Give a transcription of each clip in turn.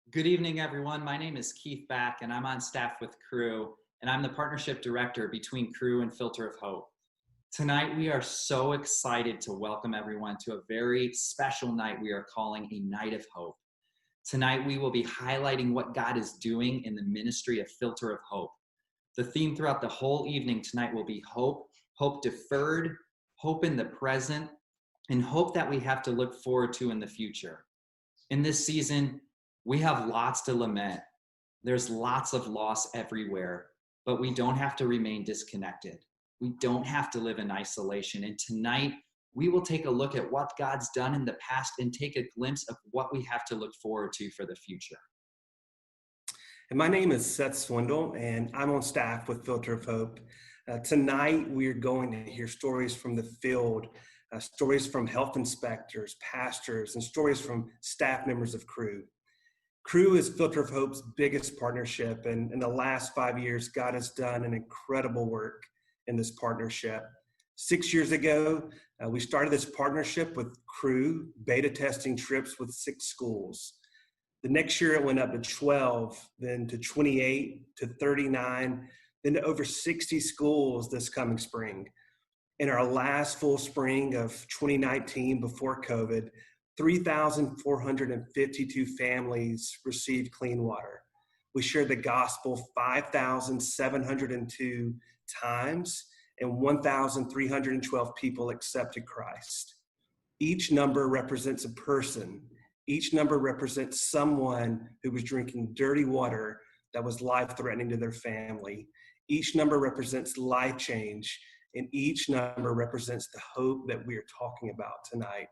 Good evening, everyone. My name is Keith Back, and I'm on staff with Cru, and I'm the partnership director between Cru and Filter of Hope. Tonight, we are so excited to welcome everyone to a very special night we are calling a Night of Hope. Tonight, we will be highlighting what God is doing in the ministry of Filter of Hope. The theme throughout the whole evening tonight will be hope, hope deferred, hope in the present, and hope that we have to look forward to in the future. In this season, we have lots to lament. There's lots of loss everywhere, but we don't have to remain disconnected. We don't have to live in isolation. And tonight, we will take a look at what God's done in the past and take a glimpse of what we have to look forward to for the future. And my name is Seth Swindle, and I'm on staff with Filter of Hope. Tonight, we are going to hear stories from the field, stories from health inspectors, pastors, and stories from staff members of Cru. Cru is Filter of Hope's biggest partnership, and in the last 5 years, God has done an incredible work in this partnership. 6 years ago, we started this partnership with Cru, beta testing trips with 6 schools. The next year, it went up to 12, then to 28, to 39, then to over 60 schools this coming spring. In our last full spring of 2019, before COVID, 3,452 families received clean water. We shared the gospel 5,702 times, and 1,312 people accepted Christ. Each number represents a person. Each number represents someone who was drinking dirty water that was life-threatening to their family. Each number represents life change, and each number represents the hope that we are talking about tonight.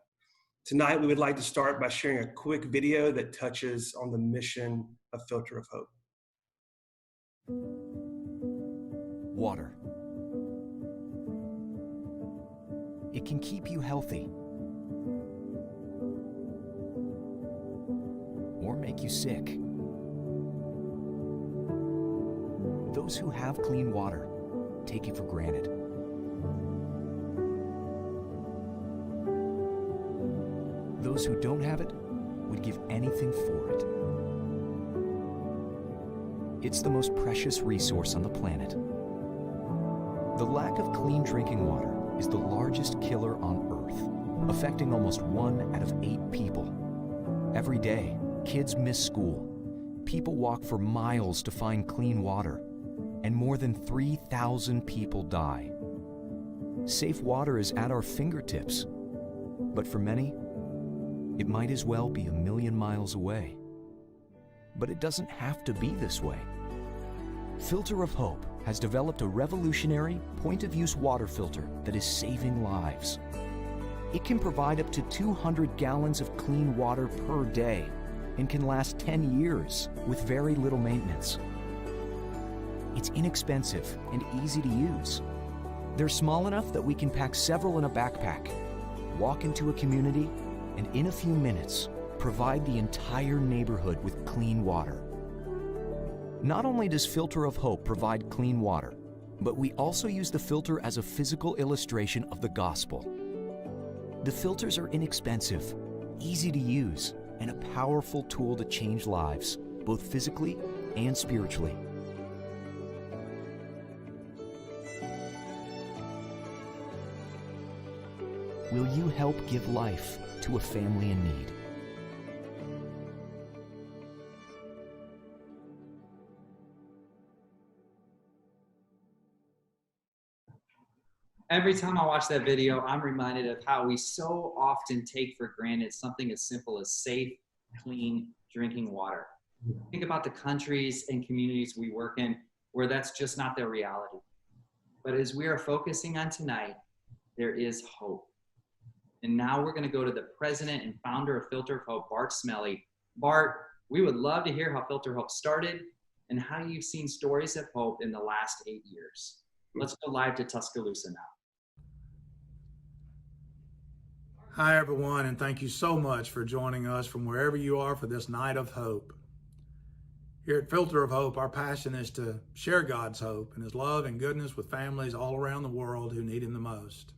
Tonight, we would like to start by sharing a quick video that touches on the mission of Filter of Hope. Water. It can keep you healthy or make you sick. Those who have clean water take it for granted. Those who don't have it would give anything for it. It's the most precious resource on the planet. The lack of clean drinking water is the largest killer on Earth, affecting almost 1 out of 8 people. Every day, kids miss school. People walk for miles to find clean water, and more than 3,000 people die. Safe water is at our fingertips, but for many, it might as well be 1,000,000 miles away. But it doesn't have to be this way. Filter of Hope has developed a revolutionary point-of-use water filter that is saving lives. It can provide up to 200 gallons of clean water per day and can last 10 years with very little maintenance. It's inexpensive and easy to use. They're small enough that we can pack several in a backpack, walk into a community, and in a few minutes, provide the entire neighborhood with clean water. Not only does Filter of Hope provide clean water, but we also use the filter as a physical illustration of the gospel. The filters are inexpensive, easy to use, and a powerful tool to change lives, both physically and spiritually. Will you help give life to a family in need? Every time I watch that video, I'm reminded of how we so often take for granted something as simple as safe, clean drinking water. Think about the countries and communities we work in where that's just not their reality. But as we are focusing on tonight, there is hope. And now we're going to go to the president and founder of Filter of Hope, Bart Smelly. Bart, we would love to hear how Filter of Hope started and how you've seen stories of hope in the last 8 years. Let's go live to Tuscaloosa now. Hi, everyone, and thank you so much for joining us from wherever you are for this Night of Hope. Here at Filter of Hope, our passion is to share God's hope and His love and goodness with families all around the world who need Him the most.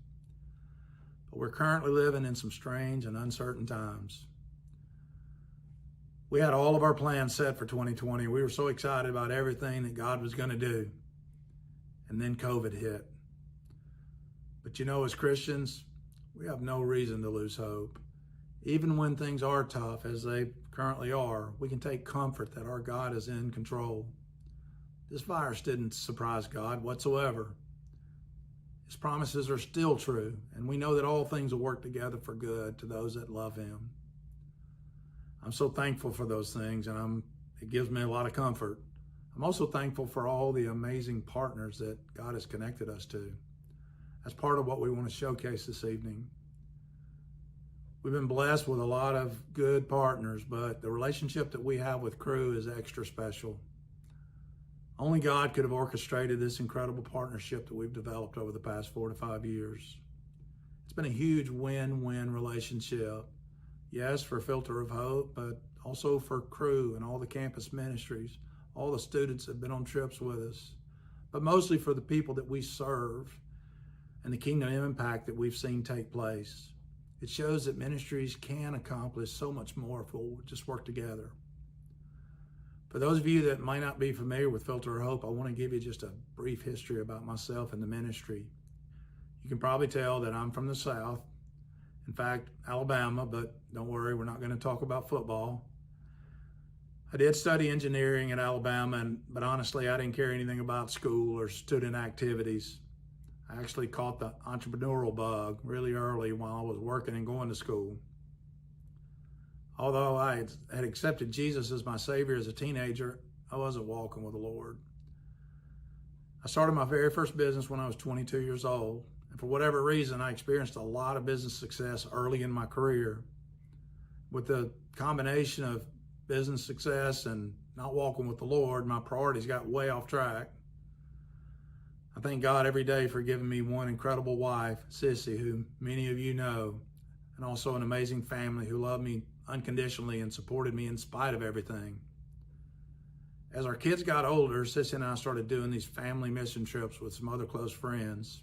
But we're currently living in some strange and uncertain times. We had all of our plans set for 2020. We were so excited about everything that God was going to do. And then COVID hit. But you know, as Christians, we have no reason to lose hope. Even when things are tough, as they currently are, we can take comfort that our God is in control. This virus didn't surprise God whatsoever. His promises are still true, and we know that all things will work together for good to those that love him. I'm so thankful for those things, and it gives me a lot of comfort. I'm also thankful for all the amazing partners that God has connected us to. That's part of what we want to showcase this evening. We've been blessed with a lot of good partners, but the relationship that we have with Cru is extra special. Only God could have orchestrated this incredible partnership that we've developed over the past 4 to 5 years. It's been a huge win-win relationship. Yes, for Filter of Hope, but also for Cru and all the campus ministries, all the students that have been on trips with us, but mostly for the people that we serve and the kingdom impact that we've seen take place. It shows that ministries can accomplish so much more if we'll just work together. For those of you that might not be familiar with Filter of Hope, I want to give you just a brief history about myself and the ministry. You can probably tell that I'm from the South, in fact, Alabama, but don't worry, we're not going to talk about football. I did study engineering at Alabama, but honestly, I didn't care anything about school or student activities. I actually caught the entrepreneurial bug really early while I was working and going to school. Although I had accepted Jesus as my Savior as a teenager, I wasn't walking with the Lord. I started my very first business when I was 22 years old, and for whatever reason, I experienced a lot of business success early in my career. With the combination of business success and not walking with the Lord, my priorities got way off track. I thank God every day for giving me one incredible wife, Sissy, who many of you know, and also an amazing family who loved me unconditionally and supported me in spite of everything. As our kids got older, Sissy and I started doing these family mission trips with some other close friends.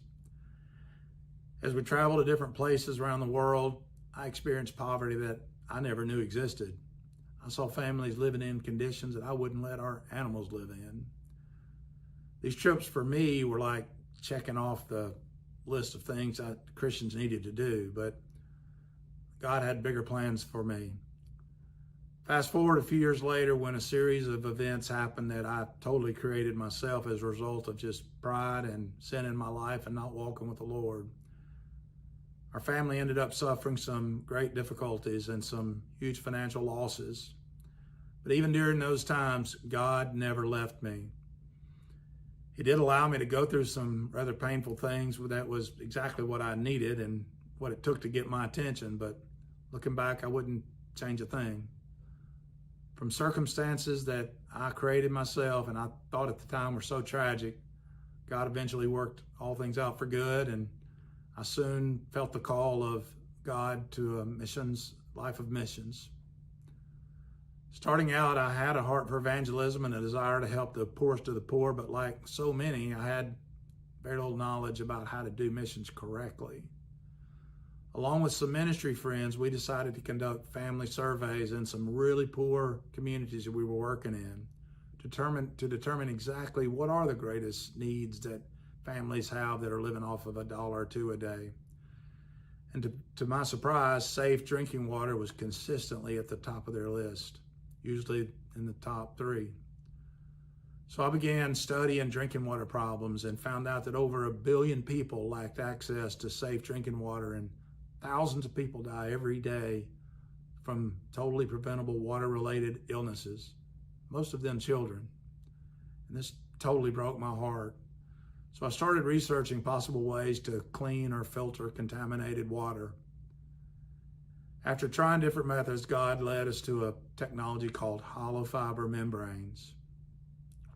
As we traveled to different places around the world, I experienced poverty that I never knew existed. I saw families living in conditions that I wouldn't let our animals live in. These trips for me were like checking off the list of things that Christians needed to do, but God had bigger plans for me. Fast forward a few years later when a series of events happened that I totally created myself as a result of just pride and sin in my life and not walking with the Lord. Our family ended up suffering some great difficulties and some huge financial losses. But even during those times, God never left me. He did allow me to go through some rather painful things. That was exactly what I needed and what it took to get my attention. But looking back, I wouldn't change a thing. From circumstances that I created myself and I thought at the time were so tragic, God eventually worked all things out for good, and I soon felt the call of God to a life of missions. Starting out, I had a heart for evangelism and a desire to help the poorest of the poor, but like so many, I had very little knowledge about how to do missions correctly. Along with some ministry friends, we decided to conduct family surveys in some really poor communities that we were working in to determine exactly what are the greatest needs that families have that are living off of $1 or $2 a day. And to my surprise, safe drinking water was consistently at the top of their list, usually in the top 3. So I began studying drinking water problems and found out that over 1 billion people lacked access to safe drinking water, and thousands of people die every day from totally preventable water-related illnesses, most of them children. And this totally broke my heart. So I started researching possible ways to clean or filter contaminated water. After trying different methods, God led us to a technology called hollow fiber membranes.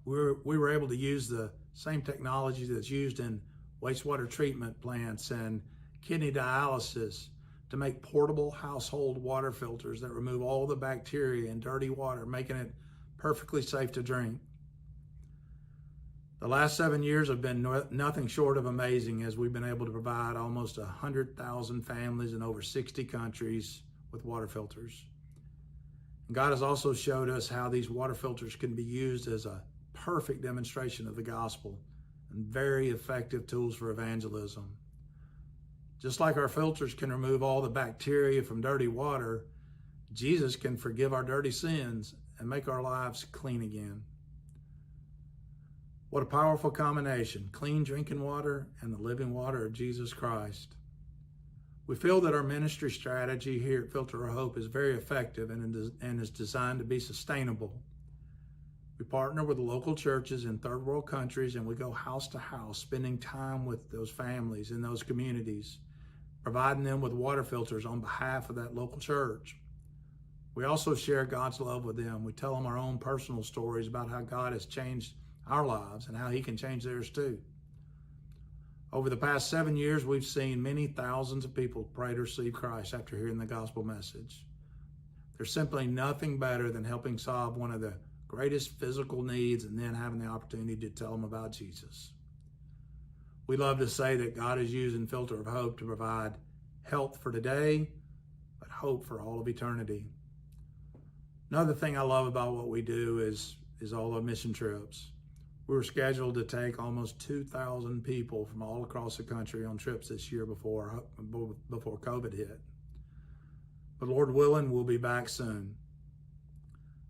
We were able to use the same technology that's used in wastewater treatment plants and kidney dialysis to make portable household water filters that remove all the bacteria in dirty water, making it perfectly safe to drink. The last 7 years have been nothing short of amazing, as we've been able to provide almost 100,000 families in over 60 countries with water filters. God has also showed us how these water filters can be used as a perfect demonstration of the gospel and very effective tools for evangelism. Just like our filters can remove all the bacteria from dirty water, Jesus can forgive our dirty sins and make our lives clean again. What a powerful combination, clean drinking water and the living water of Jesus Christ. We feel that our ministry strategy here at Filter of Hope is very effective and is designed to be sustainable. We partner with local churches in third world countries, and we go house to house, spending time with those families in those communities, providing them with water filters on behalf of that local church. We also share God's love with them. We tell them our own personal stories about how God has changed our lives and how He can change theirs too. Over the past 7 years, we've seen many thousands of people pray to receive Christ after hearing the gospel message. There's simply nothing better than helping solve one of the greatest physical needs and then having the opportunity to tell them about Jesus. We love to say that God is using Filter of Hope to provide health for today, but hope for all of eternity. Another thing I love about what we do is all our mission trips. We were scheduled to take almost 2,000 people from all across the country on trips this year before COVID hit. But Lord willing, we'll be back soon.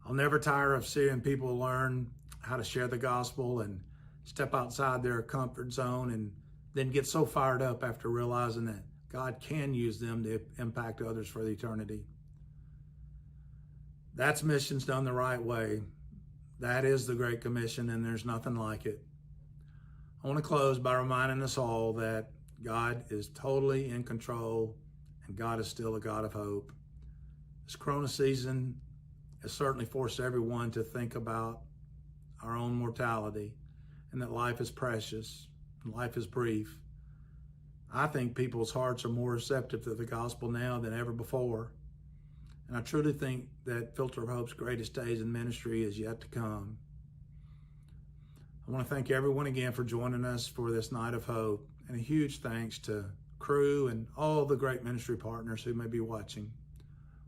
I'll never tire of seeing people learn how to share the gospel and step outside their comfort zone and then get so fired up after realizing that God can use them to impact others for eternity. That's missions done the right way. That is the Great Commission, and there's nothing like it. I want to close by reminding us all that God is totally in control, and God is still a God of hope. This Corona season has certainly forced everyone to think about our own mortality and that life is precious and life is brief. I think people's hearts are more receptive to the gospel now than ever before. And I truly think that Filter of Hope's greatest days in ministry is yet to come. I want to thank everyone again for joining us for this Night of Hope, and a huge thanks to Crew and all the great ministry partners who may be watching.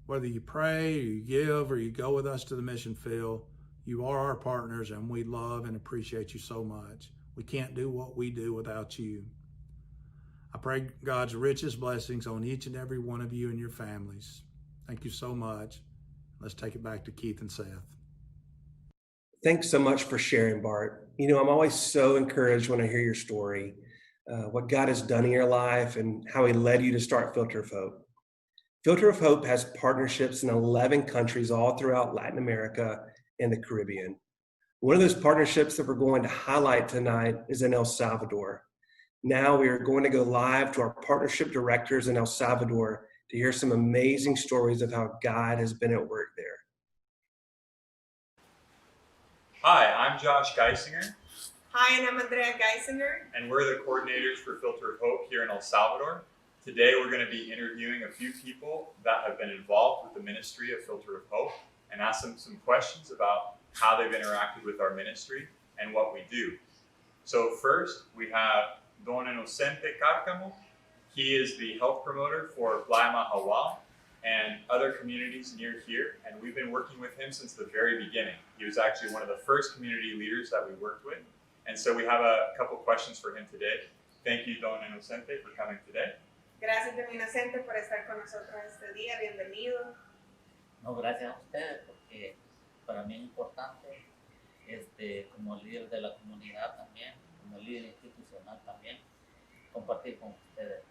Whether you pray, or you give, or you go with us to the mission field, you are our partners, and we love and appreciate you so much. We can't do what we do without you. I pray God's richest blessings on each and every one of you and your families. Thank you so much. Let's take it back to Keith and Seth. Thanks so much for sharing, Bart. You know, I'm always so encouraged when I hear your story, what God has done in your life and how He led you to start Filter of Hope. Filter of Hope has partnerships in 11 countries all throughout Latin America and the Caribbean. One of those partnerships that we're going to highlight tonight is in El Salvador. Now we are going to go live to our partnership directors in El Salvador to hear some amazing stories of how God has been at work there. Hi, I'm Josh Geisinger. Hi, and I'm Andrea Geisinger. And we're the coordinators for Filter of Hope here in El Salvador. Today we're going to be interviewing a few people that have been involved with the ministry of Filter of Hope and ask them some questions about how they've interacted with our ministry and what we do. So first, we have Don Inocente Cárcamo. He is the health promoter for Playa Mahahual and other communities near here, and we've been working with him since the very beginning. He was actually one of the first community leaders that we worked with, and so we have a couple questions for him today. Thank you, Don Inocente, for coming today. Gracias, Don Inocente, por estar con nosotros este día. Bienvenido. No, gracias a ustedes, porque para mí es importante, como líder de la comunidad también, como líder institucional también, compartir con ustedes.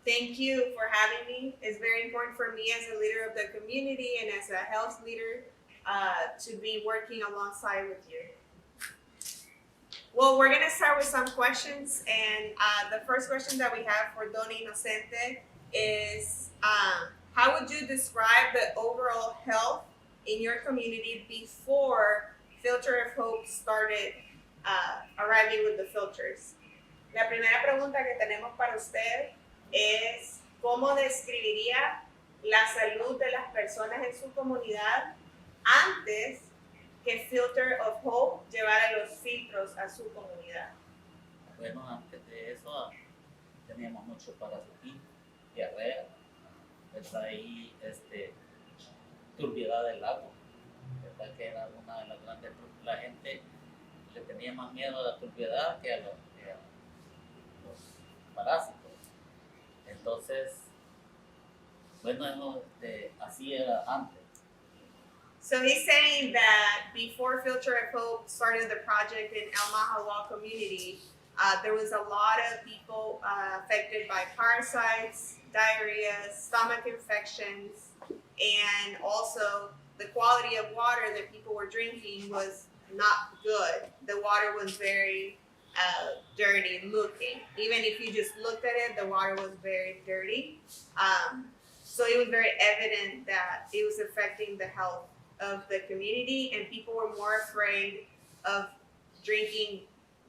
Thank you for having me. It's very important for me as a leader of the community and as a health leader to be working alongside with you. Well, we're going to start with some questions, and the first question that we have for Don Inocente is, how would you describe the overall health in your community before Filter of Hope started arriving with the filters? La primera pregunta que tenemos para usted es, ¿cómo describiría la salud de las personas en su comunidad antes que Filter of Hope llevara los filtros a su comunidad? Bueno, antes de eso teníamos mucho parasitismo, diarrea, pues ahí turbiedad del agua, ¿verdad? Que era una de las grandes, la gente le tenía más miedo a la turbiedad que a los parásitos. Entonces, bueno, así era antes. So he's saying that before Filter of Hope started the project in El Mahawa community, there was a lot of people affected by parasites, diarrhea, stomach infections, and also the quality of water that people were drinking was not good. The water was very dirty looking. Even if you just looked at it, the water was very dirty. So it was very evident that it was affecting the health of the community, and people were more afraid of drinking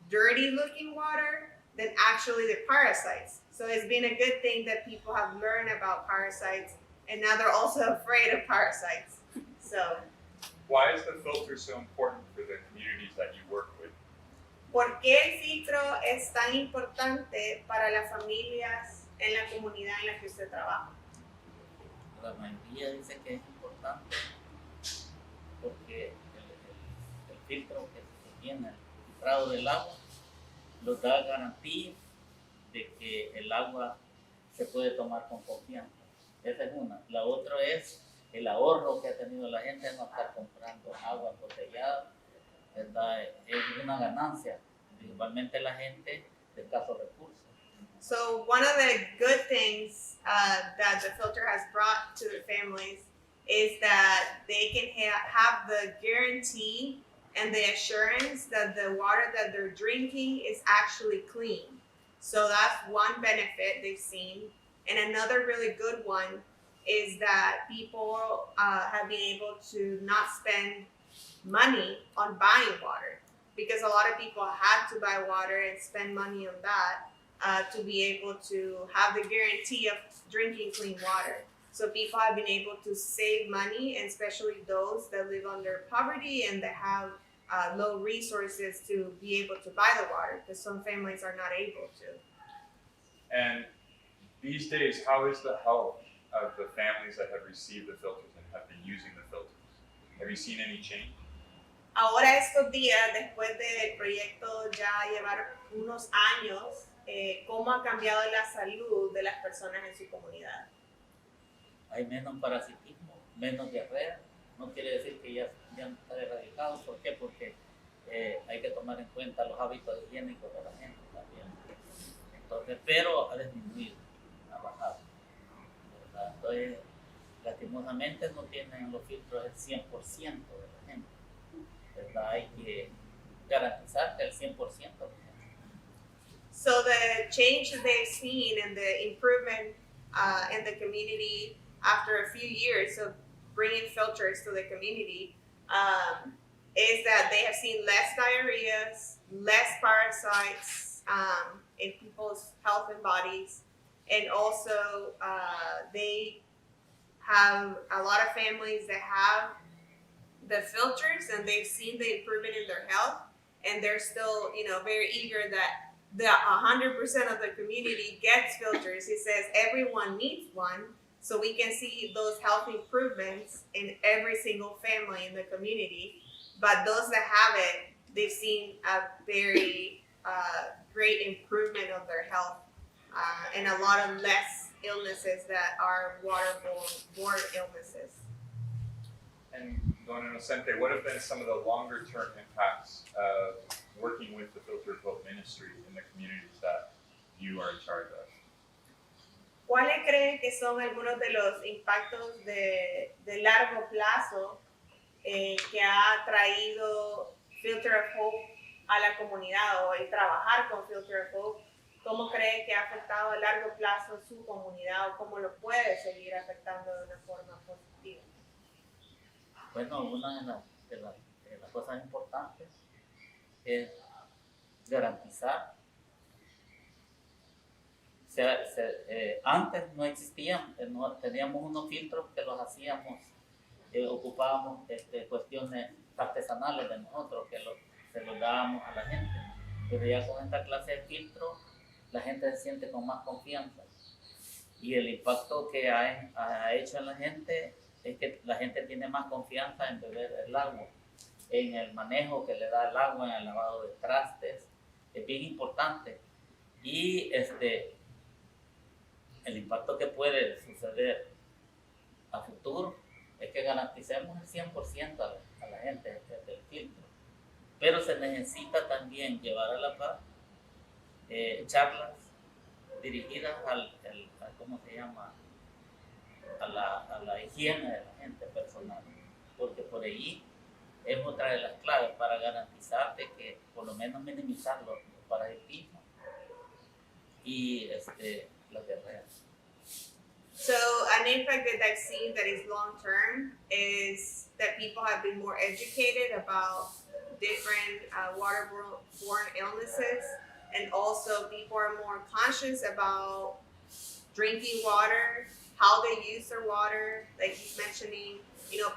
dirty looking water than actually the parasites. So it's been a good thing that people have learned about parasites, and now they're also afraid of parasites. So, Why is the filter so important for the communities that you work with? ¿por qué el filtro es tan importante para las familias en la comunidad en la que usted trabaja? La mayoría dice que es importante porque el filtro que tiene el filtrado del agua nos da garantía de que el agua se puede tomar con confianza. Esa es una. La otra es el ahorro que ha tenido la gente de no estar comprando agua embotellada, ¿verdad? Es una ganancia, principalmente la gente de escasos recursos. So one of the good things that the filter has brought to the families is that they can have the guarantee and the assurance that the water that they're drinking is actually clean. So that's one benefit they've seen. And another really good one is that people have been able to not spend money on buying water, because a lot of people had to buy water and spend money on that to be able to have the guarantee of drinking clean water. So people have been able to save money, and especially those that live under poverty and that have low resources to be able to buy the water, because some families are not able to. And these days, how is the health of the families that have received the filters and have been using the filters? Have you seen any change? Ahora estos días, después del proyecto ya llevar unos años, ¿cómo ha cambiado la salud de las personas en su comunidad? Hay menos parasitismo, menos diarrea. No quiere decir que ya está erradicado. ¿Por qué? Porque hay que tomar en cuenta los hábitos higiénicos de la gente también. Entonces, pero ha disminuido, ha bajado, ¿verdad? Entonces, lastimosamente no tienen los filtros el 100% de la gente, ¿verdad? Hay que garantizar que el 100% de la gente. So the change that they've seen and the improvement in the community after a few years of bringing filters to the community is that they have seen less diarrheas, less parasites in people's health and bodies, and also they have a lot of families that have the filters and they've seen the improvement in their health, and they're still, very eager that the 100% of the community gets filters. He says everyone needs one, so we can see those health improvements in every single family in the community. But those that have it, they've seen a very great improvement of their health and a lot of less illnesses that are waterborne illnesses. And Don Inocente, what have been some of the longer term impacts of working with the Filter of Hope ministry in the communities that you are in charge of? ¿Cuáles creen que son algunos de los impactos de largo plazo que ha traído Filter of Hope a la comunidad, o el trabajar con Filter of Hope? ¿Cómo creen que ha afectado a largo plazo su comunidad, o cómo lo puede seguir afectando de una forma positiva? Bueno, una de las cosas importantes es garantizar. Antes no existían, teníamos unos filtros que los hacíamos, ocupábamos cuestiones artesanales de nosotros, que se los dábamos a la gente. Pero ya con esta clase de filtros, la gente se siente con más confianza. Y el impacto que ha hecho en la gente es que la gente tiene más confianza en beber el agua, en el manejo que le da el agua, en el lavado de trastes, es bien importante. Y el impacto que puede suceder a futuro es que garanticemos el 100% a la gente del filtro. Pero se necesita también llevar a la par charlas dirigidas ¿cómo se llama? A la higiene de la gente personal, porque por ahí es otra de las claves para garantizar de que por lo menos minimizar los parasitismos y las diarreas. So an impact that I've seen that is long term is that people have been more educated about different waterborne illnesses, and also people are more conscious about drinking water, how they use their water. Like he's mentioning,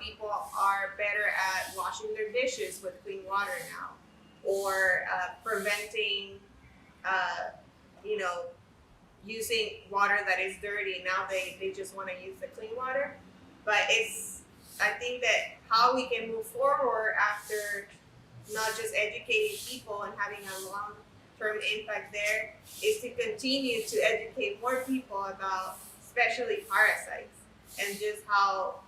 people are better at washing their dishes with clean water now, or preventing, using water that is dirty. Now they just want to use the clean water. But I think that how we can move forward after not just educating people and having a long-term impact there is to continue to educate more people about especially parasites and just how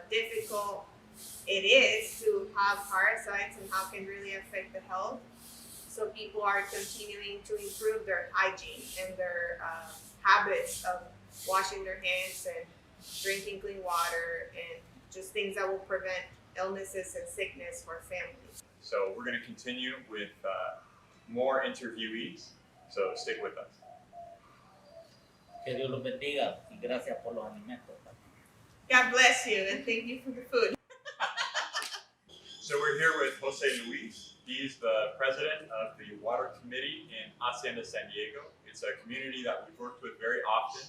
difficult it is to have parasites and how it can really affect the health. So people are continuing to improve their hygiene and their habits of washing their hands and drinking clean water and just things that will prevent illnesses and sickness for families. So we're going to continue with more interviewees, so stick with us. Que Dios los bendiga y gracias por los alimentos. God bless you and thank you for the food. So we're here with Jose Luis. He's the president of the Water Committee in Hacienda San Diego. It's a community that we've worked with very often.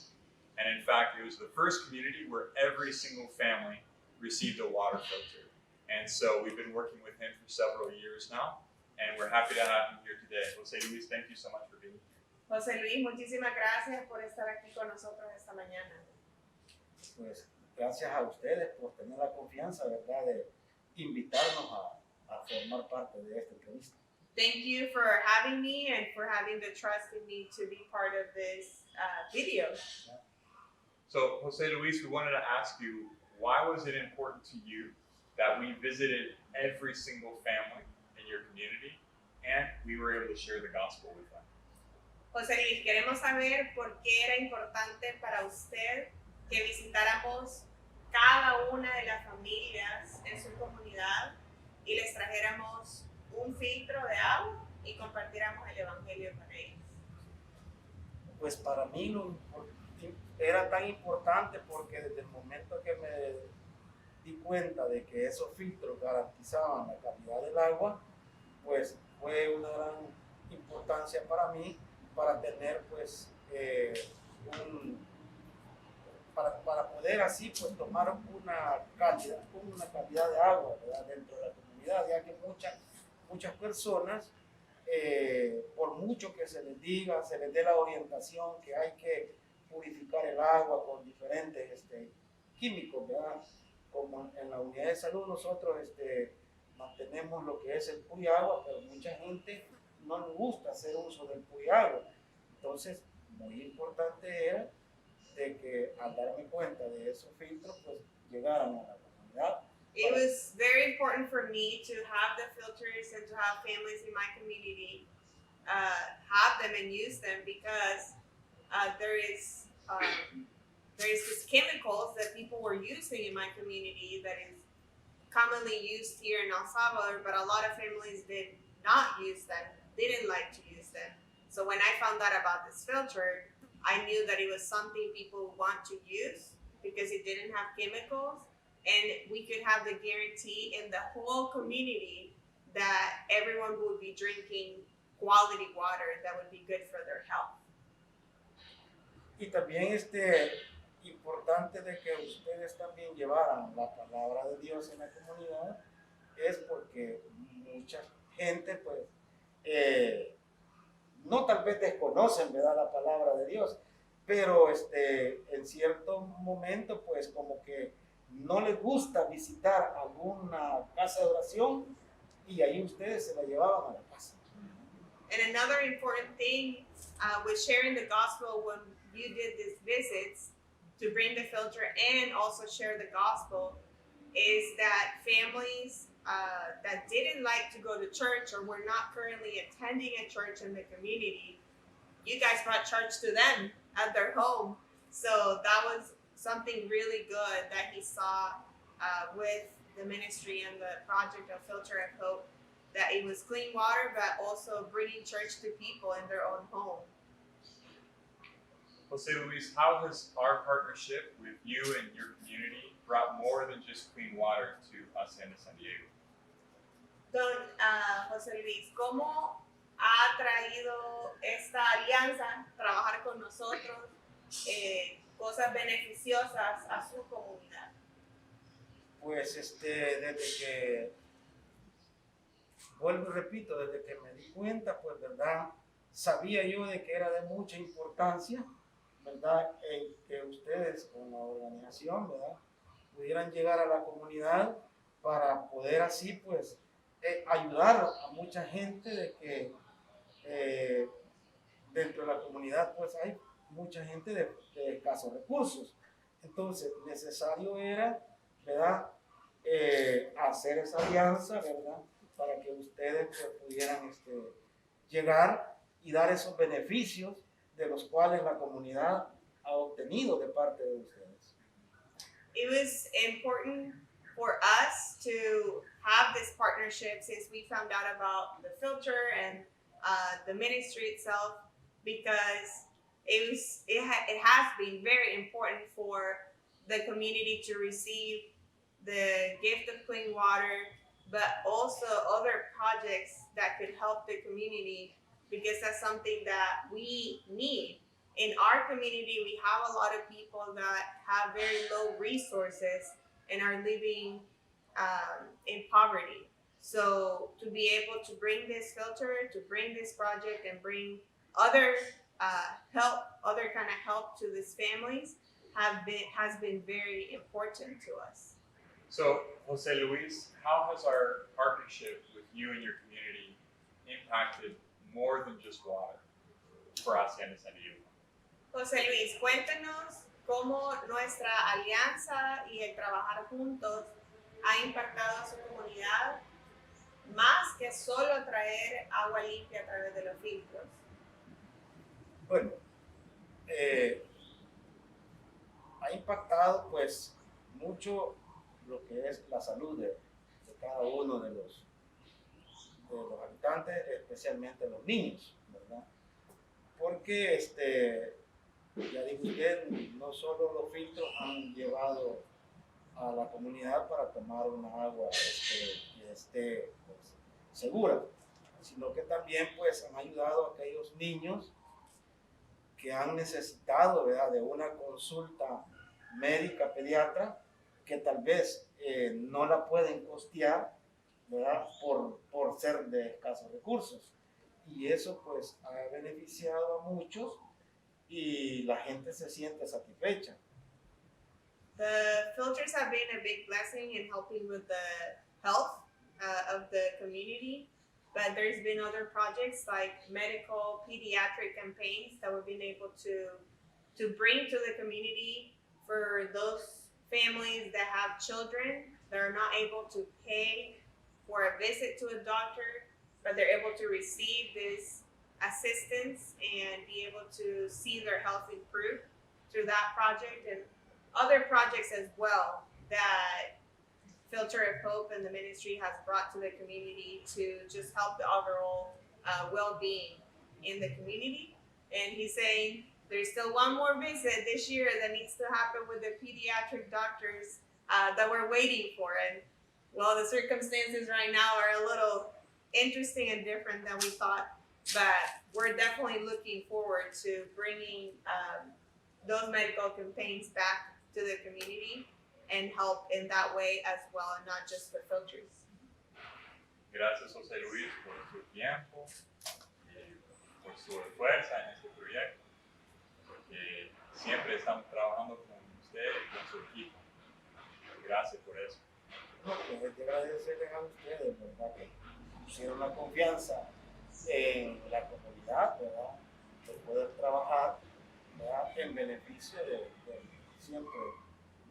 And in fact, it was the first community where every single family received a water filter. And so we've been working with him for several years now. And we're happy to have him here today. Jose Luis, thank you so much for being here. José Luis, muchísimas gracias por estar aquí con nosotros esta mañana. Pues gracias a ustedes por tener la confianza, ¿verdad?, de invitarnos a formar parte de esta entrevista. Thank you for having me and for having the trust in me to be part of this video. So Jose Luis, we wanted to ask you, why was it important to you that we visited every single family in your community and we were able to share the gospel with them? José Luis, queremos saber por qué era importante para usted que visitáramos cada una de las familias en su comunidad y les trajéramos un filtro de agua y compartiéramos el evangelio con ellos. Pues para mí era tan importante porque desde el momento que me di cuenta de que esos filtros garantizaban la calidad del agua, pues fue una gran importancia para mí para tener pues para poder así pues tomar una calidad de agua, ¿verdad?, dentro de la comunidad, ya que muchas personas por mucho que se les diga, se les dé la orientación que hay que purificar el agua con diferentes químicos, ¿verdad? Como en la unidad de salud nosotros mantenemos lo que es el puriagua, pero mucha gente no le gusta hacer uso del puriagua. Entonces, muy importante era de que al darme cuenta de esos filtros, pues llegaran a la comunidad. It was very important for me to have the filters and to have families in my community have them and use them because there is these chemicals that people were using in my community that is commonly used here in El Salvador, but a lot of families did not use them, didn't like to use them. So when I found out about this filter, I knew that it was something people want to use because it didn't have chemicals, and we could have the guarantee in the whole community that everyone would be drinking quality water that would be good for their health. Y también importante de que ustedes también llevaran la palabra de Dios en la comunidad es porque mucha gente pues no tal vez desconocen, ¿verdad?, la palabra de Dios, pero en cierto momento pues como que no les gusta visitar alguna casa de oración y ahí ustedes se la llevaban a la casa. And another important thing with sharing the gospel when you did these visits to bring the filter and also share the gospel is that families that didn't like to go to church or were not currently attending a church in the community, you guys brought church to them at their home. So that was something really good that he saw with the ministry and the project of Filter of Hope, that it was clean water, but also bringing church to people in their own home. Jose Luis, how has our partnership with you and your community brought more than just clean water to Hacienda San Diego? Don José Luis, ¿cómo ha traído esta alianza, trabajar con nosotros, cosas beneficiosas a su comunidad? Pues desde que, vuelvo y repito, desde que me di cuenta, pues verdad, sabía yo de que era de mucha importancia, verdad, en que ustedes con la organización, verdad, pudieran llegar a la comunidad para poder así, pues, ayudar a mucha gente de que dentro de la comunidad, pues, hay mucha gente de escasos recursos. Entonces, necesario era, ¿verdad?, hacer esa alianza, ¿verdad?, para que ustedes pues, pudieran llegar y dar esos beneficios de los cuales la comunidad ha obtenido de parte de ustedes. It was important for us to have this partnership since we found out about the filter and the ministry itself, because it has been very important for the community to receive the gift of clean water, but also other projects that could help the community, because that's something that we need. In our community, we have a lot of people that have very low resources and are living in poverty. So to be able to bring this filter, to bring this project and bring other help, other kind of help to these families has been very important to us. So, Jose Luis, how has our partnership with you and your community impacted more than just water for Hacienda San Diego? José Luis, cuéntenos cómo nuestra alianza y el trabajar juntos ha impactado a su comunidad más que solo traer agua limpia a través de los filtros. Bueno, ha impactado pues mucho lo que es la salud de cada uno de los habitantes, especialmente los niños, ¿verdad? Porque ya dijo usted, no solo los filtros han llevado a la comunidad para tomar una agua que esté pues, segura, sino que también pues han ayudado a aquellos niños que han necesitado, ¿verdad?, de una consulta médica pediatra que tal vez no la pueden costear, ¿verdad?, por ser de escasos recursos. Y eso pues ha beneficiado a muchos y la gente se siente satisfecha. The filters have been a big blessing in helping with the health of the community, but there's been other projects like medical pediatric campaigns that we've been able to bring to the community for those families that have children that are not able to pay for a visit to a doctor, but they're able to receive this assistance and be able to see their health improve through that project, and other projects as well that Filter of Hope and the ministry has brought to the community to just help the overall well-being in the community. And he's saying there's still one more visit this year that needs to happen with the pediatric doctors that we're waiting for. And well, the circumstances right now are a little interesting and different than we thought, but we're definitely looking forward to bringing those medical campaigns back to the community and help in that way as well, and not just for filters. Gracias, José Luis, por su tiempo y por su fuerza en este proyecto, porque siempre estamos trabajando con usted y con su equipo. Gracias por eso. No, pues es de agradecerles a ustedes, ¿verdad? Que pusieron la confianza en la comunidad, ¿verdad? De poder trabajar, ¿verdad? En beneficio siempre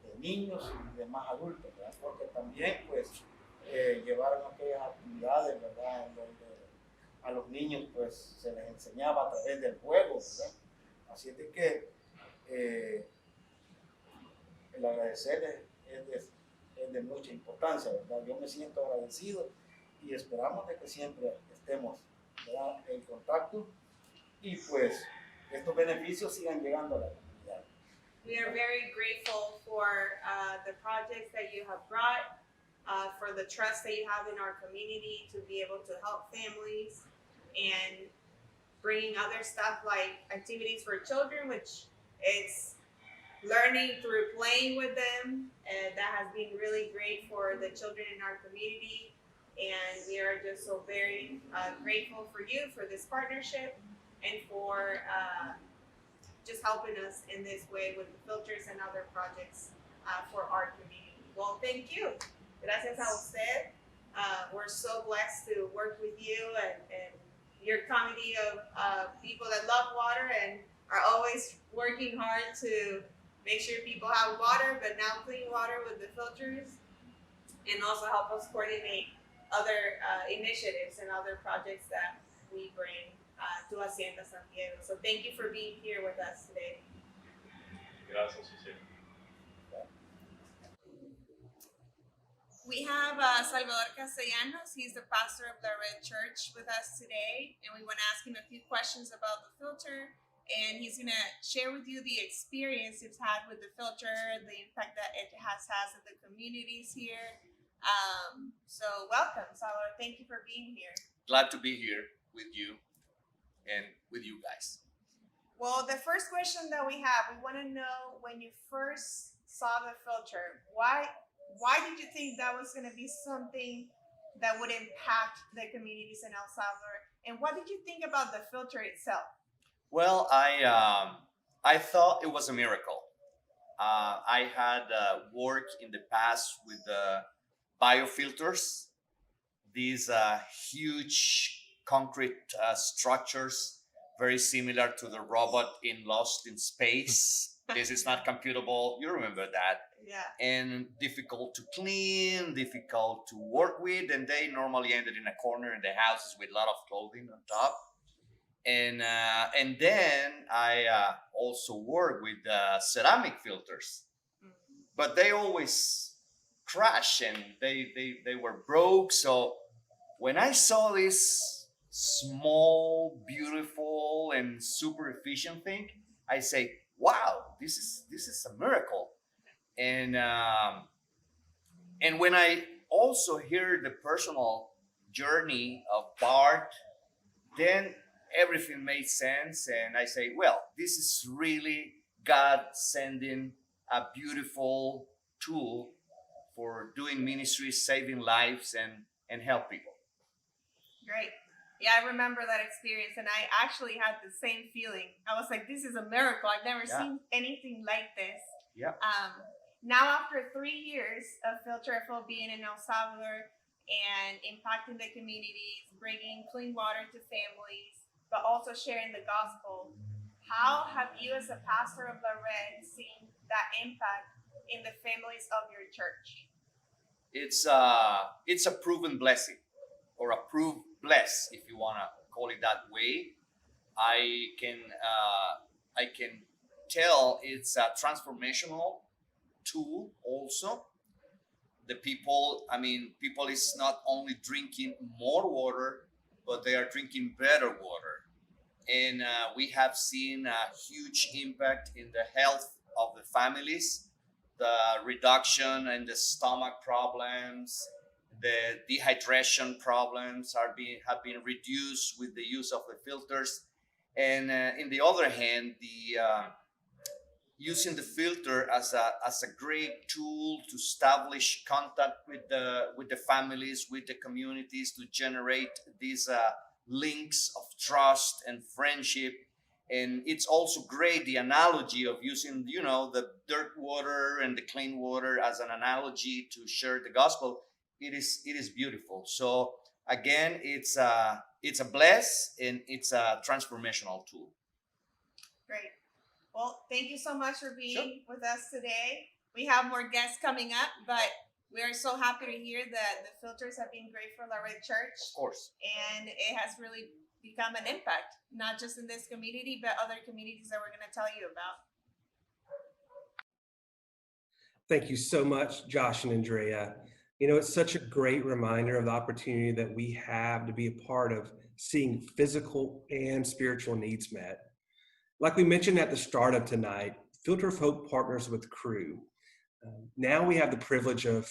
de niños y de más adultos, ¿verdad? Porque también, pues, llevaron aquellas actividades, ¿verdad? En donde a los niños, pues, se les enseñaba a través del juego, ¿verdad? Así es de que el agradecerles es de mucha importancia, ¿verdad? Yo me siento agradecido y esperamos de que siempre estemos, ¿verdad?, en contacto y pues estos beneficios sigan llegando a la comunidad. We are very grateful for the projects that you have brought, for the trust that you have in our community to be able to help families, and bringing other stuff like activities for children, which is learning through playing with them, and that has been really great for the children in our community. And we are just so very grateful for you, for this partnership, and for just helping us in this way with the filters and other projects for our community. Well, thank you. Gracias a usted. We're so blessed to work with you and your committee of people that love water and are always working hard to make sure people have water, but now clean water with the filters, and also help us coordinate other initiatives and other projects that we bring to Hacienda San Diego. So thank you for being here with us today. Gracias, Cecilia. We have Salvador Castellanos. He's the pastor of the Red Church with us today, and we want to ask him a few questions about the filter, and he's going to share with you the experience he's had with the filter, the impact that it has in the communities here. So welcome, Salvador. Thank you for being here. Glad to be here with you and with you guys. Well, the first question that we have, we want to know when you first saw the filter, why did you think that was going to be something that would impact the communities in El Salvador? And what did you think about the filter itself? Well, I thought it was a miracle. I had worked in the past with biofilters, these huge concrete structures, very similar to the robot in Lost in Space. This is not computable. You remember that. Yeah. And difficult to clean, difficult to work with, and they normally ended in a corner in the houses with a lot of clothing on top. And then I also work with ceramic filters, but they always crash and they were broke. So when I saw this small, beautiful, and super efficient thing, I say, wow, this is a miracle. And when I also hear the personal journey of Bart, then everything made sense. And I say, well, this is really God sending a beautiful tool for doing ministry, saving lives, and help people. Great. Yeah, I remember that experience, and I actually had the same feeling. I was like, this is a miracle. I've never seen anything like this. Yeah. Now, after 3 years of Filter FO being in El Salvador and impacting the communities, bringing clean water to families, but also sharing the gospel, how have you as a pastor of the Red seen that impact in the families of your church? It's a proven blessing, or a proved bless, if you want to call it that way. I can tell it's a transformational tool also. The people is not only drinking more water, but they are drinking better water. And we have seen a huge impact in the health of the families, the reduction in the stomach problems, the dehydration problems have been reduced with the use of the filters. And in the other hand, the using the filter as a great tool to establish contact with the families, with the communities, to generate these links of trust and friendship, And it's also great, the analogy of using, the dirt water and the clean water as an analogy to share the gospel. It is beautiful. So again, it's a bless, and it's a transformational tool. Great. Well, thank you so much for being with us today. We have more guests coming up, but we are so happy to hear that the filters have been great for Laredo Church. Of course. And it has really become an impact, not just in this community, but other communities that we're going to tell you about. Thank you so much, Josh and Andrea. It's such a great reminder of the opportunity that we have to be a part of seeing physical and spiritual needs met. Like we mentioned at the start of tonight, Filter of Hope partners with Cru. Now we have the privilege of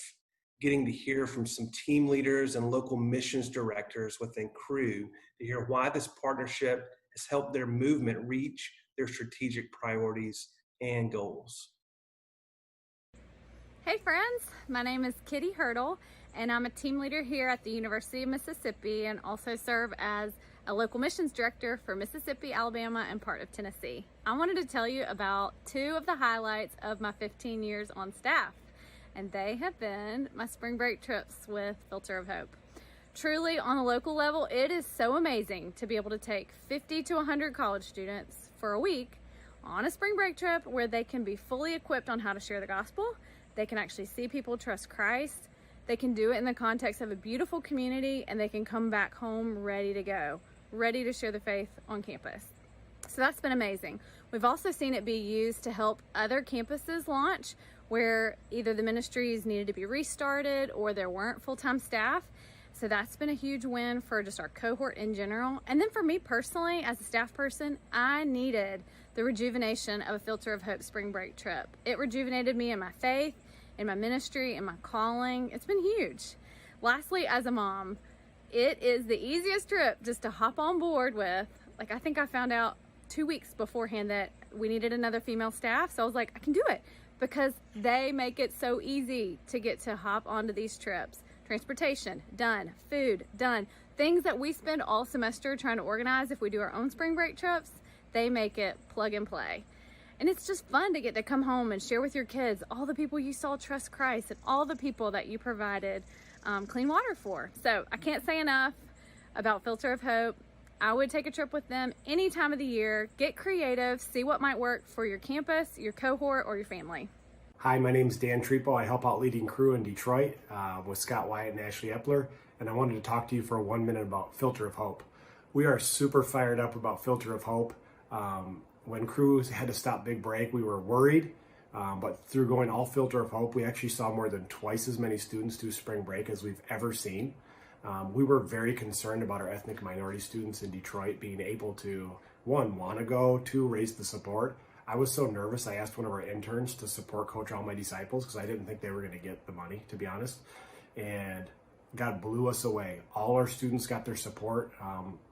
getting to hear from some team leaders and local missions directors within Cru to hear why this partnership has helped their movement reach their strategic priorities and goals. Hey friends, my name is Kitty Hurdle, and I'm a team leader here at the University of Mississippi and also serve as a local missions director for Mississippi, Alabama, and part of Tennessee. I wanted to tell you about two of the highlights of my 15 years on staff, and they have been my spring break trips with Filter of Hope. Truly, on a local level, it is so amazing to be able to take 50 to 100 college students for a week on a spring break trip where they can be fully equipped on how to share the gospel. They can actually see people trust Christ. They can do it in the context of a beautiful community, and they can come back home ready to go, ready to share the faith on campus. So that's been amazing. We've also seen it be used to help other campuses launch where either the ministries needed to be restarted or there weren't full-time staff. So that's been a huge win for just our cohort in general. And then for me personally, as a staff person, I needed the rejuvenation of a Filter of Hope spring break trip. It rejuvenated me in my faith, in my ministry, in my calling. It's been huge. Lastly, as a mom, it is the easiest trip just to hop on board with. Like, I think I found out 2 weeks beforehand that we needed another female staff. So I was like, I can do it because they make it so easy to get to hop onto these trips. Transportation, done. Food, done. Things that we spend all semester trying to organize if we do our own spring break trips, they make it plug and play. And it's just fun to get to come home and share with your kids all the people you saw trust Christ and all the people that you provided clean water for. So I can't say enough about Filter of Hope. I would take a trip with them any time of the year. Get creative, see what might work for your campus, your cohort, or your family. Hi, my name is Dan Trepo. I help out leading Cru in Detroit with Scott Wyatt and Ashley Epler, and I wanted to talk to you for 1 minute about Filter of Hope. We are super fired up about Filter of Hope. When Cru had to stop Big Break, we were worried, but through going all Filter of Hope, we actually saw more than twice as many students do spring break as we've ever seen. We were very concerned about our ethnic minority students in Detroit being able to, one, want to go, two, raise the support. I was so nervous, I asked one of our interns to support Coach All My Disciples because I didn't think they were going to get the money, to be honest. And God blew us away. All our students got their support.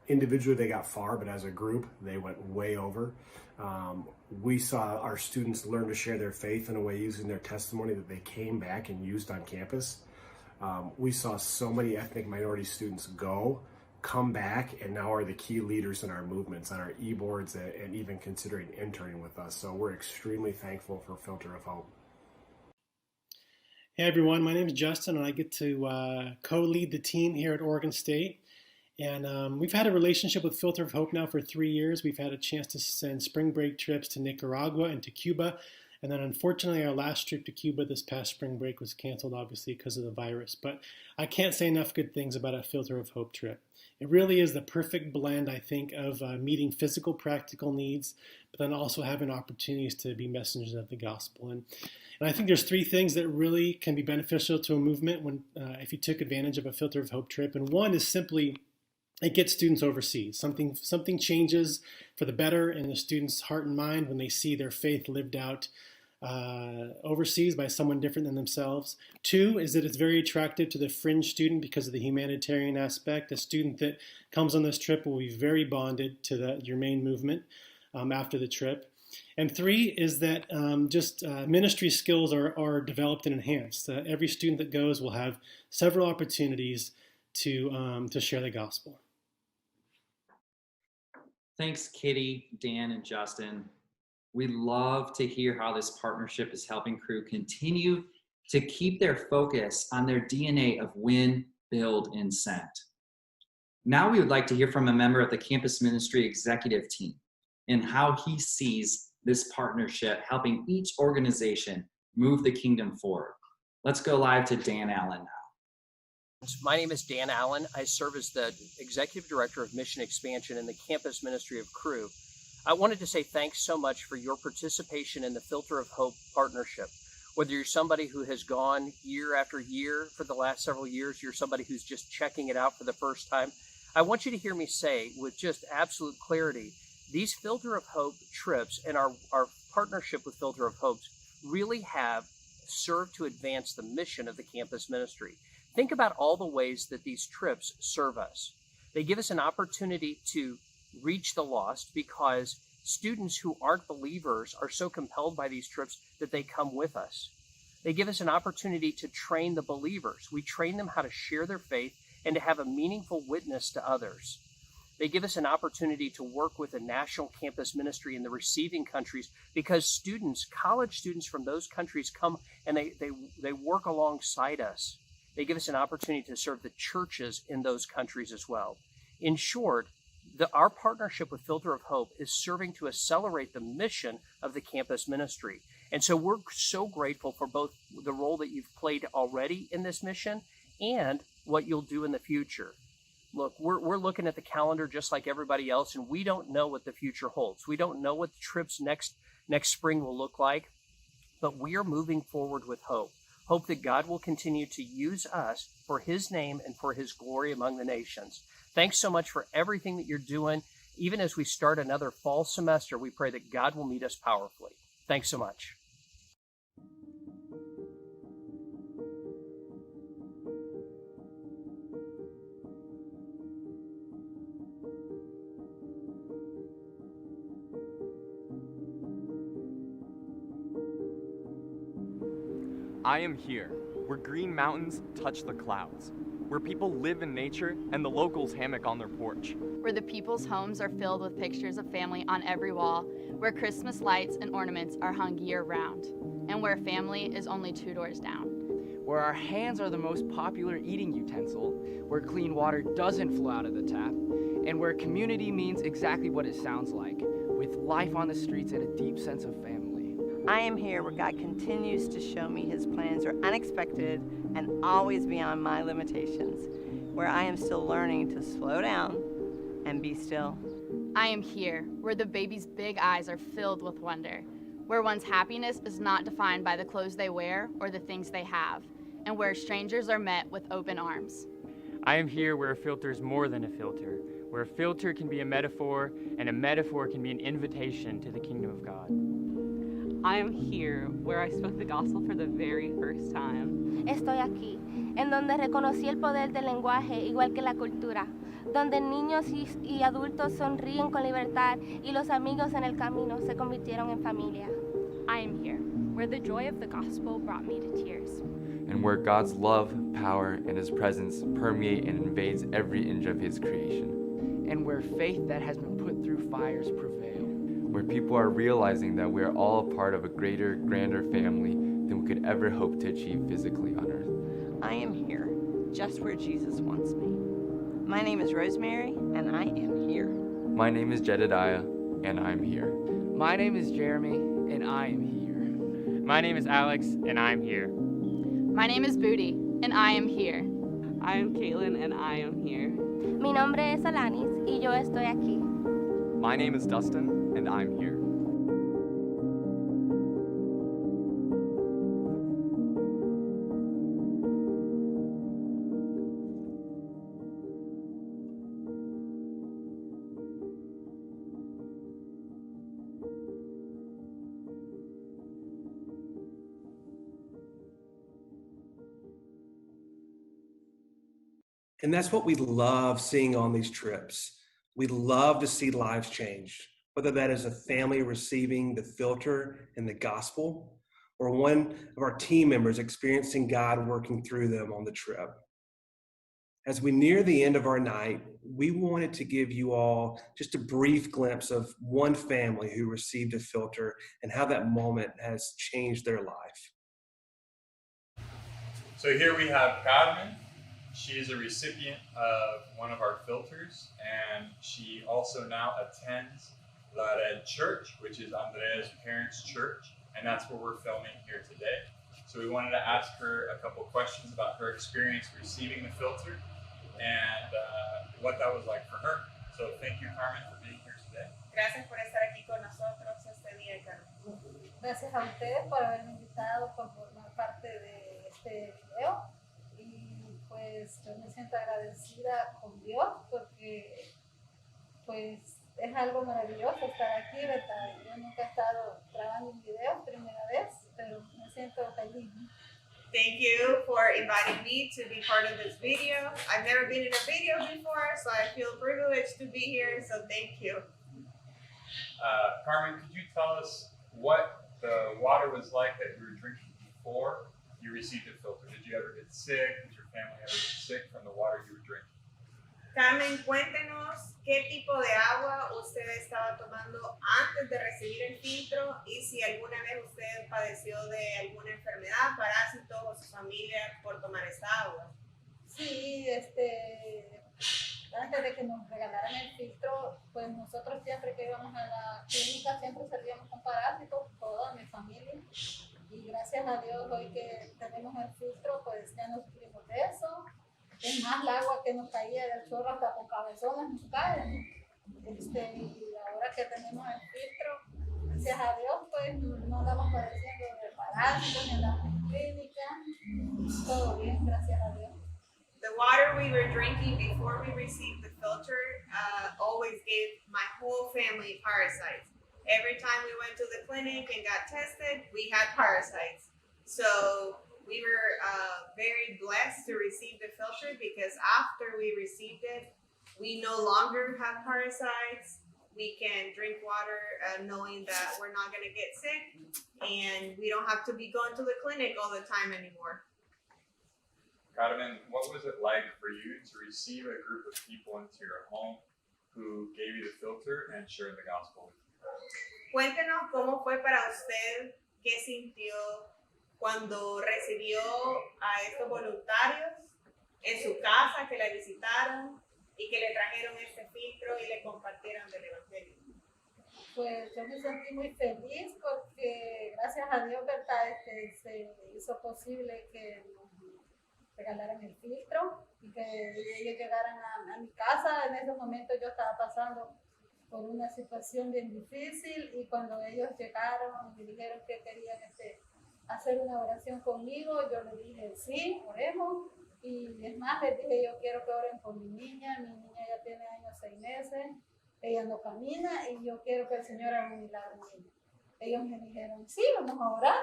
Individually, they got far, but as a group, they went way over. We saw our students learn to share their faith in a way using their testimony that they came back and used on campus. We saw so many ethnic minority students come back, and now are the key leaders in our movements, on our e-boards, and even considering interning with us. So we're extremely thankful for Filter of Hope. Hey everyone, my name is Justin, and I get to co-lead the team here at Oregon State. And we've had a relationship with Filter of Hope now for 3 years. We've had a chance to send spring break trips to Nicaragua and to Cuba. And then unfortunately, our last trip to Cuba this past spring break was canceled, obviously, because of the virus. But I can't say enough good things about a Filter of Hope trip. It really is the perfect blend, I think, of meeting physical, practical needs, but then also having opportunities to be messengers of the gospel. And I think there's 3 things that really can be beneficial to a movement when if you took advantage of a Filter of Hope trip. And one is simply it gets students overseas. Something changes for the better in the students' heart and mind when they see their faith lived out overseas by someone different than themselves. 2 is that it's very attractive to the fringe student because of the humanitarian aspect. A student that comes on this trip will be very bonded to your main movement after the trip. And 3 is that ministry skills are developed and enhanced. Every student that goes will have several opportunities to share the gospel. Thanks, Kitty, Dan, and Justin. We love to hear how this partnership is helping Cru continue to keep their focus on their DNA of win, build, and send. Now we would like to hear from a member of the campus ministry executive team and how he sees this partnership helping each organization move the kingdom forward. Let's go live to Dan Allen now. My name is Dan Allen. I serve as the Executive Director of Mission Expansion in the campus ministry of Cru. I wanted to say thanks so much for your participation in the Filter of Hope partnership. Whether you're somebody who has gone year after year for the last several years, you're somebody who's just checking it out for the first time, I want you to hear me say with just absolute clarity, these Filter of Hope trips and our partnership with Filter of Hope really have served to advance the mission of the campus ministry. Think about all the ways that these trips serve us. They give us an opportunity to reach the lost because students who aren't believers are so compelled by these trips that they come with us. They give us an opportunity to train the believers. We train them how to share their faith and to have a meaningful witness to others. They give us an opportunity to work with a national campus ministry in the receiving countries because students, college students from those countries come and they work alongside us. They give us an opportunity to serve the churches in those countries as well. In short, our partnership with Filter of Hope is serving to accelerate the mission of the campus ministry. And so we're so grateful for both the role that you've played already in this mission and what you'll do in the future. Look, we're looking at the calendar just like everybody else, and we don't know what the future holds. We don't know what the trips next spring will look like, but we are moving forward with hope. Hope that God will continue to use us for his name and for his glory among the nations. Thanks so much for everything that you're doing. Even as we start another fall semester, we pray that God will meet us powerfully. Thanks so much. I am here, where green mountains touch the clouds, where people live in nature and the locals hammock on their porch. Where the people's homes are filled with pictures of family on every wall, where Christmas lights and ornaments are hung year-round, and where family is only 2 doors down. Where our hands are the most popular eating utensil, where clean water doesn't flow out of the tap, and where community means exactly what it sounds like, with life on the streets and a deep sense of family. I am here where God continues to show me his plans are unexpected and always beyond my limitations, where I am still learning to slow down and be still. I am here where the baby's big eyes are filled with wonder, where one's happiness is not defined by the clothes they wear or the things they have, and where strangers are met with open arms. I am here where a filter is more than a filter, where a filter can be a metaphor and a metaphor can be an invitation to the kingdom of God. I am here where I spoke the gospel for the very first time. Estoy aquí, en donde reconocí el poder del lenguaje igual que la cultura, donde niños y adultos sonríen con libertad y los amigos en el camino se convirtieron en familia. I am here where the joy of the gospel brought me to tears. And where God's love, power, and his presence permeate and invades every inch of his creation. And where faith that has been put through fires prevail. Where people are realizing that we are all a part of a greater, grander family than we could ever hope to achieve physically on earth. I am here, just where Jesus wants me. My name is Rosemary, and I am here. My name is Jedediah, and I'm here. My name is Jeremy, and I am here. My name is Alex, and I'm here. My name is Booty, and I am here. I am Caitlin, and I am here. Mi nombre es Alanis, y yo estoy aquí. My name is Dustin, and I'm here. And that's what we love seeing on these trips. We love to see lives change, whether that is a family receiving the filter and the gospel, or one of our team members experiencing God working through them on the trip. As we near the end of our night, we wanted to give you all just a brief glimpse of one family who received a filter and how that moment has changed their life. So here we have Carmen. She is a recipient of one of our filters, and she also now attends La Red Church, which is Andrea's parents' church, and that's where we're filming here today. So we wanted to ask her a couple questions about her experience receiving the filter and what that was like for her. So thank you, Carmen, for being here today. Gracias por estar aquí con nosotros este día, Carmen. Gracias a ustedes por haberme invitado, por formar parte de este video. Y pues yo me siento agradecida con Dios porque pues es algo maravilloso estar aquí, ¿verdad? Yo nunca he estado grabando un video, primera vez, pero me siento feliz. Thank you for inviting me to be part of this video. I've never been in a video before, so I feel privileged to be here, so thank you. Carmen, could you tell us what the water was like that you were drinking before you received the filter? Did you ever get sick? Did your family ever get sick from the water you were drinking? Carmen, cuéntenos qué tipo de agua usted estaba tomando antes de recibir el filtro y si alguna vez usted padeció de alguna enfermedad, parásito o su familia por tomar esta agua. Sí, antes de que nos regalaran el filtro, pues nosotros siempre que íbamos a la clínica siempre salíamos con parásitos, toda mi familia. Y gracias a Dios hoy que tenemos el filtro, pues ya no sufrimos de eso. Es más, el agua que nos caía del chorro hasta por cabezones nos cae. Y ahora que tenemos el filtro, gracias a Dios, pues no andamos padeciendo de parásitos, ni andamos en clínica. Todo bien, gracias a Dios. The water we were drinking before we received the filter always gave my whole family parasites. Every time we went to the clinic and got tested, we had parasites. So we were very blessed to receive the filter because after we received it, we no longer have parasites. We can drink water knowing that we're not going to get sick, and we don't have to be going to the clinic all the time anymore. Carmen, what was it like for you to receive a group of people into your home who gave you the filter and shared the gospel with you? Cuéntenos cómo fue para usted, qué sintió cuando recibió a estos voluntarios en su casa que la visitaron y que le trajeron este filtro y le compartieron del evangelio. Pues yo me sentí muy feliz porque gracias a Dios, ¿verdad? Se hizo posible que nos regalaran el filtro y que ellos llegaran a mi casa. En ese momento yo estaba pasando por una situación bien difícil y cuando ellos llegaron y dijeron que querían hacer una oración conmigo, yo les dije sí, oremos. Y es más, les dije yo quiero que oren por mi niña ya tiene años 6 meses, ella no camina y yo quiero que el Señor haga un milagro en ella. Ellos me dijeron sí, vamos a orar.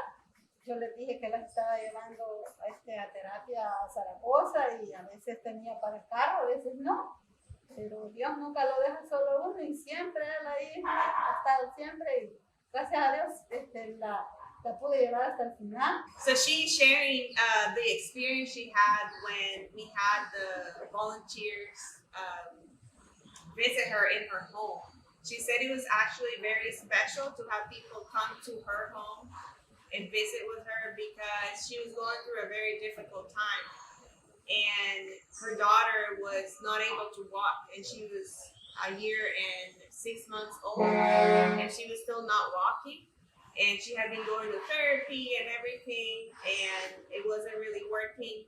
Yo les dije que las estaba llevando a terapia a Zaragoza y a veces tenía para el carro, a veces no. Pero Dios nunca lo deja solo uno y siempre Él ahí ha estado siempre y gracias a Dios la pude llevar hasta el final. So she's sharing the experience she had when we had the volunteers visit her in her home. She said it was actually very special to have people come to her home and visit with her because she was going through a very difficult time. And her daughter was not able to walk, and she was a year and 6 months old, and she was still not walking. And she had been going to therapy and everything, and it wasn't really working.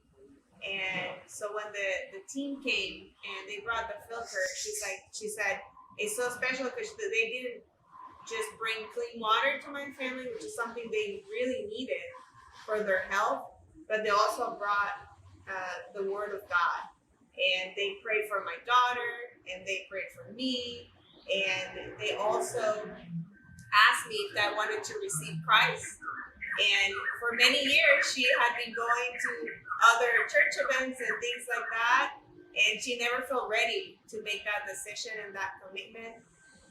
And so when the team came and they brought the filter, she said, it's so special because they didn't just bring clean water to my family, which is something they really needed for their health, but they also brought the word of God. And they prayed for my daughter, and they prayed for me, and they also asked me if I wanted to receive Christ. And for many years, she had been going to other church events and things like that, and she never felt ready to make that decision and that commitment.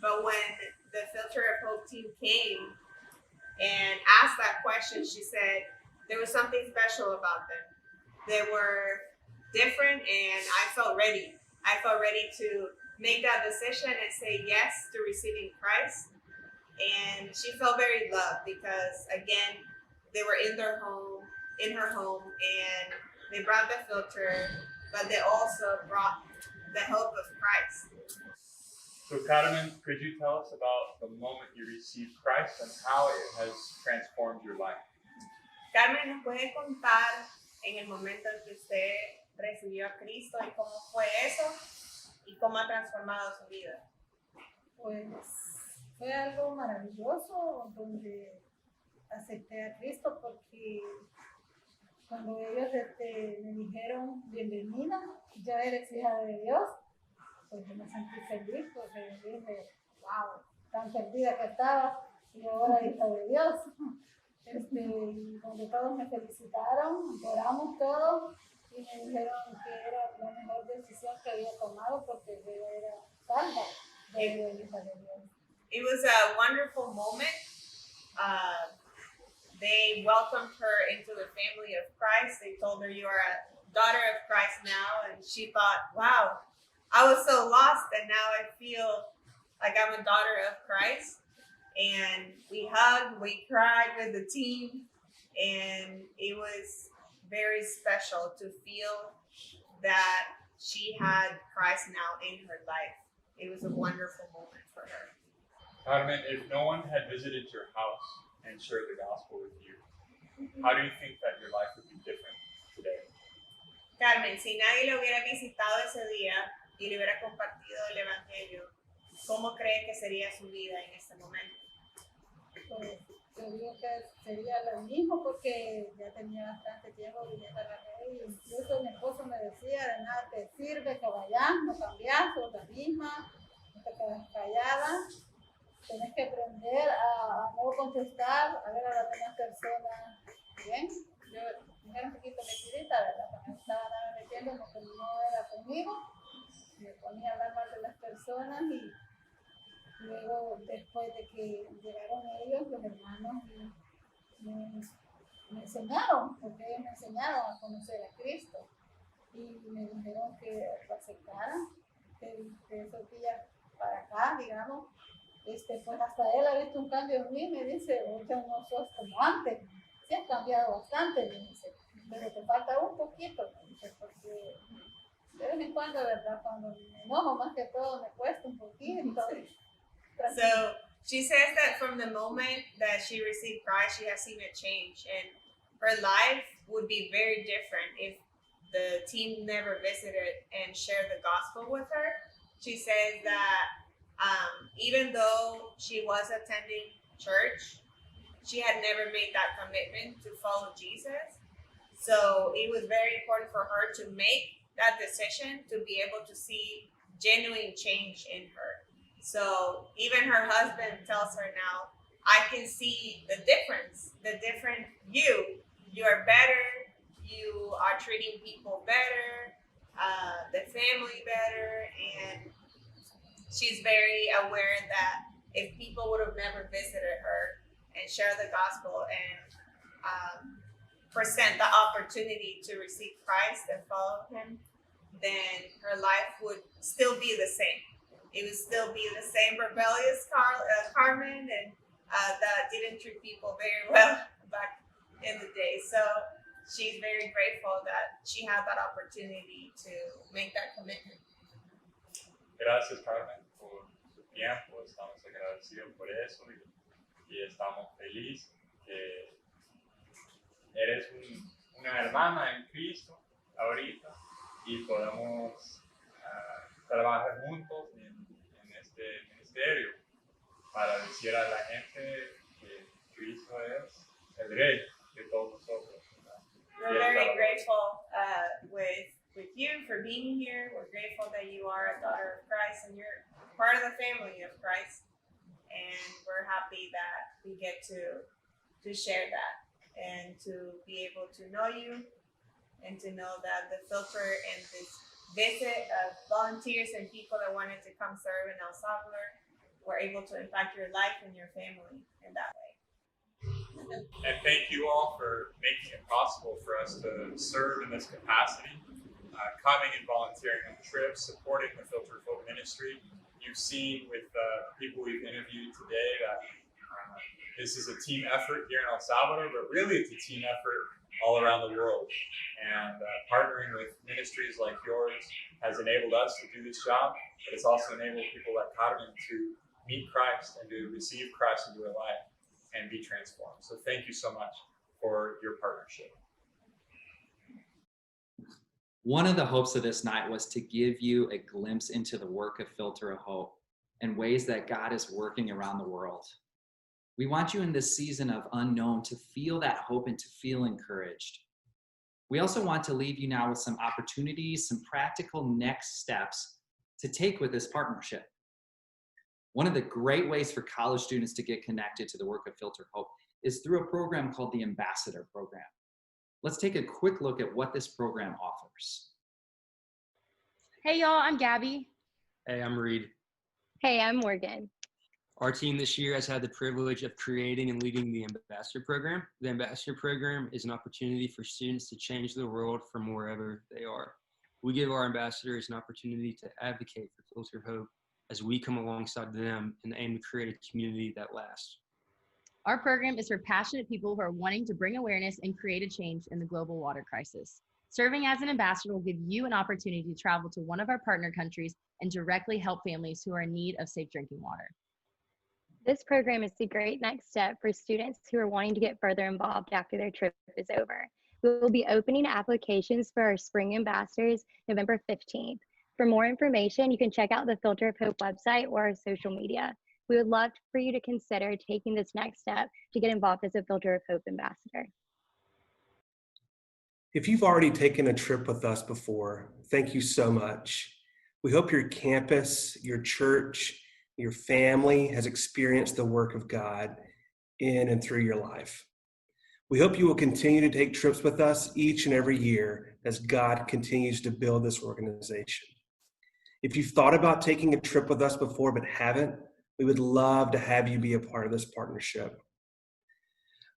But when the Filter of Hope team came and asked that question, she said there was something special about them. They were different children, and I felt ready. I felt ready to make that decision and say yes to receiving Christ. And she felt very loved because, again, they were in her home, and they brought the filter, but they also brought the hope of Christ. So Carmen, could you tell us about the moment you received Christ and how it has transformed your life? Carmen, ¿nos puede contar en el momento en que usted recibió a Cristo y cómo fue eso y cómo ha transformado su vida? Pues fue algo maravilloso donde acepté a Cristo porque cuando ellos me dijeron bienvenida, ya eres hija de Dios, pues yo me sentí feliz porque dije, wow, tan perdida que estaba y ahora hija de Dios. Y donde todos me felicitaron, lloramos todos y me dijeron que era la mejor decisión que había tomado porque yo era salva de hija de Dios. It was a wonderful moment. They welcomed her into the family of Christ. They told her, you are a daughter of Christ now. And she thought, wow, I was so lost and now I feel like I'm a daughter of Christ. And we hugged, we cried with the team. And it was very special to feel that she had Christ now in her life. It was a wonderful moment for her. Carmen, if no one had visited your house and shared the gospel with you, how do you think that your life would be different today? Carmen, si nadie le hubiera visitado ese día y le hubiera compartido el evangelio, ¿cómo cree que sería su vida en este momento? Pues yo digo que sería lo mismo porque ya tenía bastante tiempo viviendo a la ley. Incluso mi esposo me decía, de nada te sirve que vayas, no cambias, sos la misma, no te quedas callada. Tienes que aprender a no contestar, a ver a las demás personas bien. Yo era un poquito metidita, ¿verdad? Cuando estaba metiendo porque no era conmigo, me ponía a hablar mal de las personas y luego, después de que llegaron ellos, los hermanos me enseñaron, porque ellos me enseñaron a conocer a Cristo y me dijeron que lo aceptara, que de esos días para acá, digamos, pues hasta él ha visto un cambio en mí, me dice, oye, no sos como antes, sí has cambiado bastante, me dice, pero te falta un poquito, me dice, porque de vez en cuando, ¿verdad? Cuando me enojo más que todo, me cuesta un poquito. So she says that from the moment that she received Christ, she has seen a change, and her life would be very different if the team never visited and shared the gospel with her. She says that even though she was attending church, she had never made that commitment to follow Jesus. So it was very important for her to make that decision to be able to see genuine change in her. So even her husband tells her now, I can see the difference, the different you. You are better. You are treating people better, the family better. And she's very aware that if people would have never visited her and shared the gospel and present the opportunity to receive Christ and follow him, then her life would still be the same. It would still be the same rebellious Carmen and that didn't treat people very well back in the day. So she's very grateful that she had that opportunity to make that commitment. Gracias, Carmen, por su tiempo. Estamos agradecidos por eso y estamos felices que eres una hermana en Cristo ahorita y podamos trabajar juntos en este ministerio para decir a la gente que Cristo es el Rey de todos nosotros. We're very grateful with you for being here. We're grateful that you are a daughter of Christ and you're part of the family of Christ. And we're happy that we get to share that and to be able to know you and to know that the filter and this visit of volunteers and people that wanted to come serve in El Salvador were able to impact your life and your family in that way. And thank you all for making it possible for us to serve in this capacity. coming and volunteering on trips, supporting the Filter of Hope ministry. You've seen with people we've interviewed today that this is a team effort here in El Salvador, but really it's a team effort all around the world. And partnering with ministries like yours has enabled us to do this job, but it's also enabled people like Carmen to meet Christ and to receive Christ into their life and be transformed. So thank you so much for your partnership. One of the hopes of this night was to give you a glimpse into the work of Filter of Hope and ways that God is working around the world. We want you in this season of unknown to feel that hope and to feel encouraged. We also want to leave you now with some opportunities, some practical next steps to take with this partnership. One of the great ways for college students to get connected to the work of Filter of Hope is through a program called the Ambassador Program. Let's take a quick look at what this program offers. Hey y'all, I'm Gabby. Hey, I'm Reed. Hey, I'm Morgan. Our team this year has had the privilege of creating and leading the Ambassador Program. The Ambassador Program is an opportunity for students to change the world from wherever they are. We give our ambassadors an opportunity to advocate for Filter of Hope as we come alongside them and aim to create a community that lasts. Our program is for passionate people who are wanting to bring awareness and create a change in the global water crisis. Serving as an ambassador will give you an opportunity to travel to one of our partner countries and directly help families who are in need of safe drinking water. This program is a great next step for students who are wanting to get further involved after their trip is over. We will be opening applications for our Spring Ambassadors November 15th. For more information, you can check out the Filter of Hope website or our social media. We would love for you to consider taking this next step to get involved as a Filter of Hope ambassador. If you've already taken a trip with us before, thank you so much. We hope your campus, your church, your family has experienced the work of God in and through your life. We hope you will continue to take trips with us each and every year as God continues to build this organization. If you've thought about taking a trip with us before but haven't, we would love to have you be a part of this partnership.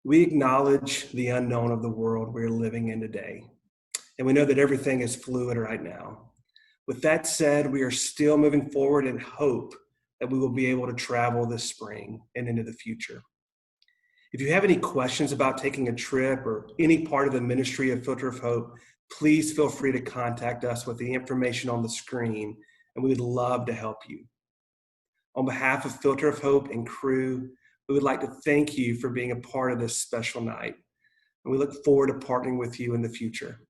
We acknowledge the unknown of the world we're living in today, and we know that everything is fluid right now. With that said, we are still moving forward in hope that we will be able to travel this spring and into the future. If you have any questions about taking a trip or any part of the ministry of Filter of Hope, please feel free to contact us with the information on the screen, and we would love to help you. On behalf of Filter of Hope and crew, we would like to thank you for being a part of this special night, and we look forward to partnering with you in the future.